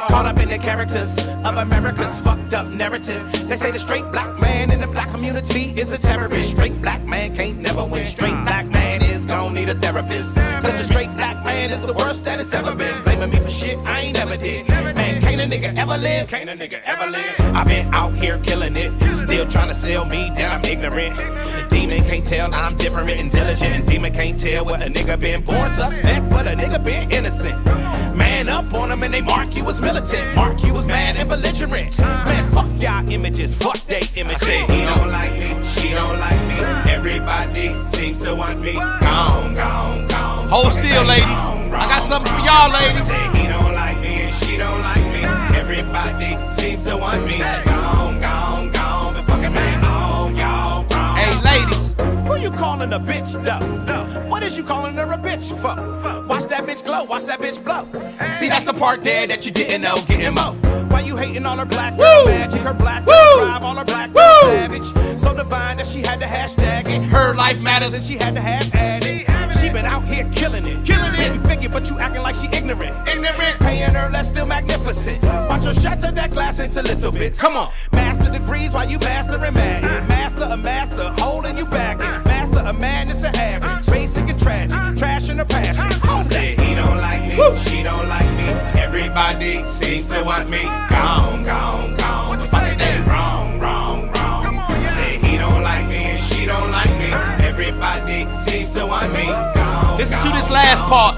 Caught up in the characters of America's fucked up narrative. They say the straight black man in the black community is a terrorist. Straight black man can't never win. Straight black man is gon' need a therapist. Cause the straight black man is the worst that it's ever been. Blaming me for shit I ain't never did. Man, can't a nigga ever live? Can't a nigga ever live? I've been out here killing it. Still trying to sell me that I'm ignorant. Demon can't tell I'm different and diligent. And demon can't tell what a nigga been born suspect, but a nigga been innocent. Man up on them and they mark you as militant. Mark you as mad and belligerent. Man, fuck y'all images, fuck they images. I said he don't like me, she don't like me. Everybody seems to want me gone, gone, gone. Hold still, ladies. I got something for y'all, ladies. I said he don't like me and she don't like me. Everybody seems to want me gone, gone, gone. But fucking man, all y'all wrong. Hey, ladies, who you calling a bitch though? What is you calling her a bitch for? Watch that bitch glow, watch that bitch blow. See, that's the part there that you didn't know. Getting mo. Why you hating on her black girl magic? Her black girl drive, all her black girl savage. So divine that she had to hashtag it. Her life matters and she had to have added. She been out here killing it. Killing it. You figure, but you acting like she ignorant. Ignorant. Paying her less, still magnificent. Watch her shatter that glass into little bits. Come on. Master degrees while you mastering mad. Master a master, holding you back. Master a madness and average. Basic and tragic. Trash in her passion. I said he don't like me, she don't like me. Everybody seems to want me gone, gone, gone. But fuck it, they wrong, wrong, wrong. Say he don't like me and she don't like me. Everybody seems to want me gone. Listen to this last part.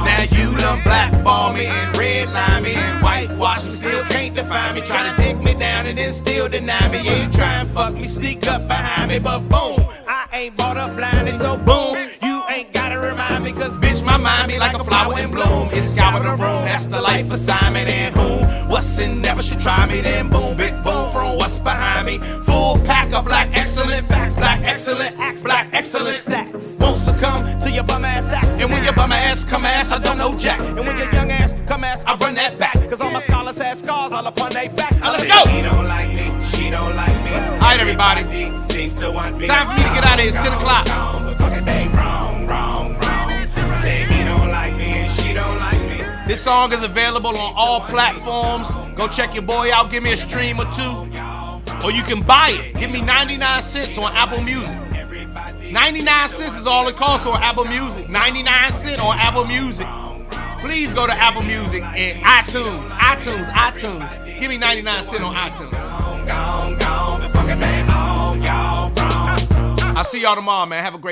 Now you done blackball me and redline me and whitewash me, still can't define me. Try to dig me down and then still deny me. Yeah, you try and fuck me, sneak up behind me, but boom, I ain't bought up blindly, so boom, you ain't gotta remind me, cause bitch, my mind be like a flower in bloom. It's scour the room, that's the life assignment. And who, what's in never should try me, then boom, big boom from what's behind me. Full pack of black excellent facts, black excellent acts, black excellent stats. Won't succumb to your bum ass acts. And when your bum ass come ass, I don't know jack. And when your young ass come ass, I run that back. Cause all my scholars have scars all upon they back. Now let's go! He don't like me, she don't like me. Alright, everybody. Seems to want me. Time for me to get out of here. It's 10 o'clock. But fucking they wrong, wrong, wrong. Say he don't like me and she don't like me. This song is available on all platforms. Go check your boy out. Give me a stream or two. Or you can buy it. Give me 99 cents on Apple Music. 99 cents is all it costs on Apple Music. 99 cents on Apple Music. Please go to Apple Music and iTunes. Give me 99 cents on iTunes. I'll see y'all tomorrow, man. Have a great